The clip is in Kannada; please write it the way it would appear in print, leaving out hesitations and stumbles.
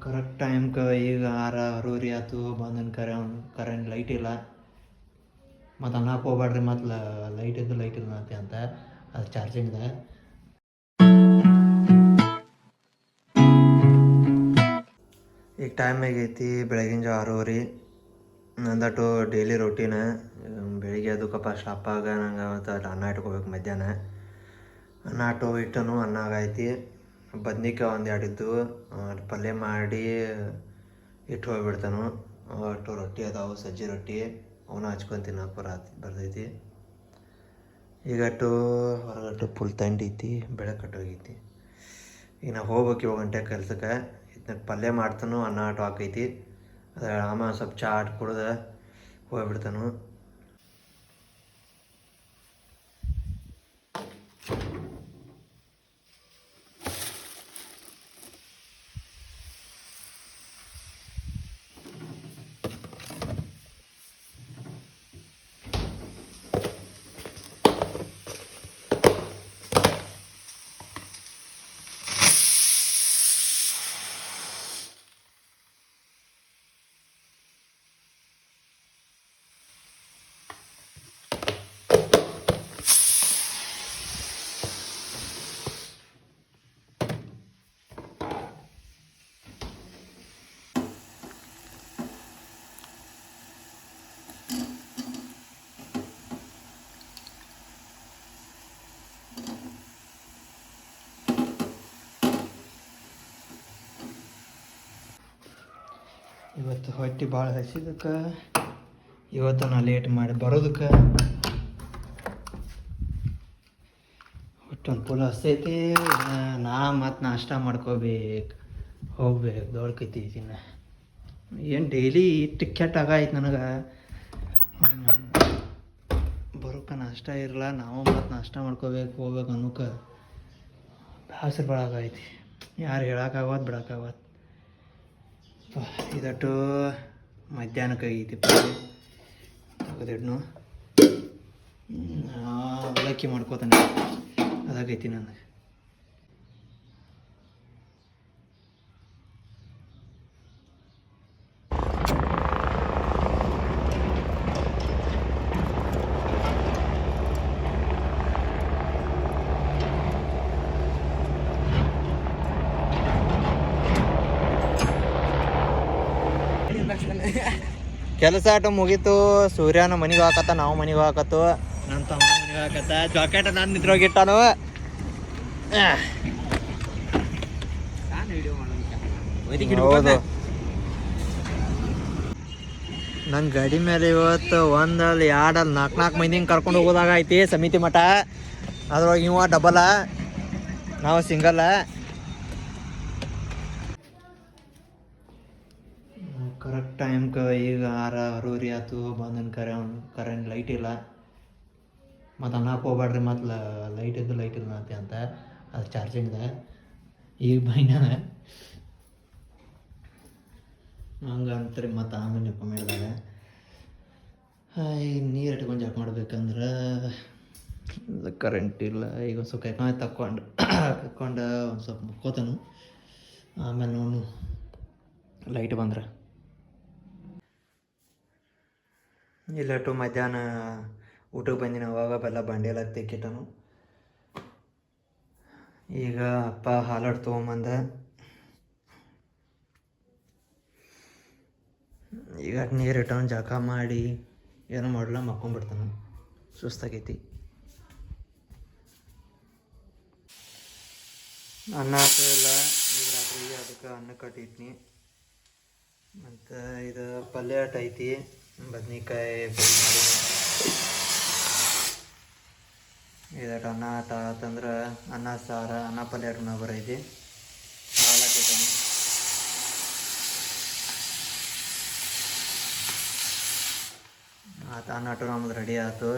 ಕರೆಕ್ಟ್ ಟೈಮ್ಗೆ ಈಗ 6:30 ಆಯ್ತು ಬಂದನು. ಕರೆಂಟ್ ಲೈಟ್ ಇಲ್ಲ. ಮತ್ತು ಅನ್ನಕ್ಕೆ ಹೋಗ್ಬೇಡ್ರಿ, ಮತ್ತು ಲೈಟ್ ಇಲ್ಲ ಅಂತ ಅದು ಚಾರ್ಜಿಂಗ್ದ. ಈಗ ಟೈಮ್ ಆಗೈತಿ ಬೆಳಗಿನ ಜಾವ 6:30. ನಂದಟು ಡೈಲಿ ರೊಟೀನ. ಬೆಳಿಗ್ಗೆ ಅದಕ್ಕಪ್ಪ ಸ್ಟಾಪಾಗ ನಂಗೆ ಮತ್ತು ಅನ್ನ ಇಟ್ಕೋಬೇಕು. ಮಧ್ಯಾಹ್ನ ಅನ್ನ ಇಟ್ಟನು, ಅನ್ನ ಆಗೈತಿ. ಬದ್ನಿಕಾಯಿ ಒಂದೆರಡು ಇದ್ದು ಪಲ್ಯ ಮಾಡಿ ಇಟ್ಟು ಹೋಗ್ಬಿಡ್ತಾನು. ಅಷ್ಟು ರೊಟ್ಟಿ ಅದಾವು, ಸಜ್ಜಿ ರೊಟ್ಟಿ, ಅವನ್ನ ಹಚ್ಕೊಂಡು ತಿನ್ನೋಕೆ ಬರ್ತೈತಿ. ಈಗಟ್ಟು ಹೊರಗಟ್ಟು ಫುಲ್ ತಂಡಿ ಐತಿ, ಬೆಳಕು ಕಟ್ಟೋಗೈತಿ. ಈಗ ನಾವು ಹೋಗ್ಬೇಕು 7 ಗಂಟೆ ಕೆಲ್ಸಕ್ಕೆ. ಇದನ್ನ ಪಲ್ಯ ಮಾಡ್ತಾನು, ಅನ್ನ ಹಾಕೈತಿ. ಅದ್ರ ಆಮೇಲೆ ಸ್ವಲ್ಪ ಚಾ ಕುಡ್ದು ಹೋಗ್ಬಿಡ್ತಾನು. ಇವತ್ತು ಹೊಟ್ಟೆ ಭಾಳ ಹಸಿದಕ್ಕೆ ಇವತ್ತು ನಾ ಲೇಟ್ ಮಾಡಿ ಬರೋದಕ್ಕೆ ಹೊಟ್ಟೆ ಒಂದು ಫುಲ್ ಹಸ್ತೈತಿ. ನಾ ಮತ್ತು ನಾಷ್ಟ ಮಾಡ್ಕೋಬೇಕು, ಹೋಗ್ಬೇಕು, ದೊಡ್ಕೈತಿ. ಏನು ಡೈಲಿ ಇಟ್ಟು ಕೆಟ್ಟಾಗಾಯ್ತು ನನಗೆ. ಬರೋಕೆ ನಾಷ್ಟ ಇರಲ್ಲ, ನಾವು ಮತ್ತು ನಾಷ್ಟ ಮಾಡ್ಕೋಬೇಕು, ಹೋಗ್ಬೇಕು ಅನ್ನೋಕೆ ಬೇಸರ ಭಾಳಾಗೈತಿ. ಯಾರು ಹೇಳೋಕ್ಕಾಗತ್ತೆ, ಬಿಡೋಕ್ಕಾಗತ್ತೆ. ಇದಟ್ಟು ಮಧ್ಯಾಹ್ನಕ್ಕೆ ಆಗೈತಿ ತೆಗೆದಿಡ್ನು. ಅವಲಕ್ಕಿ ಮಾಡ್ಕೋತಾನೆ, ಅದಾಗೈತಿ ನನಗೆ. ಕೆಲಸ ಆಟ ಮುಗೀತು. ಸೂರ್ಯನ ಮನೆಗೆ ಹಾಕತ್ತ, ನಾವು ಮನೆಗೆ ಹಾಕತ್ತು. ನನ್ನ ತಮ್ಮ ಮನೆಗೆ ಹಾಕತ್ತ. ಜಾಕೆಟ್ ನಾನು ನಿಂತ್ರೋಗಿಟ್ಟಾನು. ಹೌದು, ನನ್ನ ಗಾಡಿ ಮೇಲೆ ಇವತ್ತು 1 2 4 ಮಂದಿಗೆ ಕರ್ಕೊಂಡು ಹೋಗೋದಾಗ ಐತಿ ಸಮಿತಿ ಮಠ. ಅದ್ರೊಳಗೆ ಇವ ಡಬಲ, ನಾವು ಸಿಂಗಲ್ಲ. ಕರೆಕ್ಟ್ ಟೈಮ್ಗೆ ಈಗ 6:30 ಆಯ್ತು ಬಂದನು. ಕರೆಂಟ್ ಲೈಟ್ ಇಲ್ಲ. ಮತ್ತು ಅನ್ನಕ್ಕೆ ಹೋಗ್ಬೇಡ್ರಿ, ಮತ್ತು ಲೈಟ್ ಇಲ್ಲ ಅಂತ ಅದು ಚಾರ್ಜಿಂಗ್ದ. ಈಗ ಬೈನ ಹಂಗೆ ಅಂತಾರೆ. ಮತ್ತು ಆಮೇಲೆ ನೆಪ ಮಾಡಿದಾಗ ಈಗ ನೀರು ಇಟ್ಕೊಂಡು ಜಾಕ್ ಮಾಡ್ಬೇಕಂದ್ರೆ ಕರೆಂಟ್ ಇಲ್ಲ. ಈಗ ಒಂದು ಸ್ವಲ್ಪ ಕೈಕಾಯಿ ತಕ್ಕೊಂಡು ಒಂದು ಸ್ವಲ್ಪ ಮುಕ್ಕೋತಾನು. ಆಮೇಲೆ ನೋಡು ಲೈಟ್ ಬಂದ್ರೆ ಇಲ್ಲಟ್ಟು ಮಧ್ಯಾಹ್ನ ಊಟಕ್ಕೆ ಬಂದಿನ. ಅವಾಗ ಬೆಲ್ಲ ಬಂಡಿ ಎಲ್ಲ ತೆಕ್ಕಿಟ್ಟನು. ಈಗ ಅಪ್ಪ ಹಾಲಾಡ್ ತೊಗೊಂಬಂದ. ಈಗ ನೀರು ಇಟ್ಟನು, ಜಳಕ ಮಾಡಿ ಏನೋ ಮಾಡಲ್ಲ, ಮಕ್ಕೊಂಡ್ಬಿಡ್ತಾನು. ಸುಸ್ತಾಗೈತಿ. ಅನ್ನ ಹಾಕಿಲ್ಲ ಈಗ ರಾತ್ರಿಗೆ, ಅದಕ್ಕೆ ಅನ್ನ ಕಟ್ಟಿದ್ನಿ. ಮತ್ತು ಇದು ಪಲ್ಯ ಐತಿ, ಬದ್ನಿಕಾಯಿ ಫ್ರೈ ಮಾಡಿ. ಇದಟ್ಟು ಅನ್ನ ಆತಂದ್ರೆ ಅನ್ನ ಸಾರು, ಅನ್ನ ಪಲ್ಯ ಬರೈತಿ. ಹಾಲು ಹಾಕೈತಾನೆ. ಆತ ಅನ್ನ ನಮ್ಮದು ರೆಡಿ ಆಯ್ತು.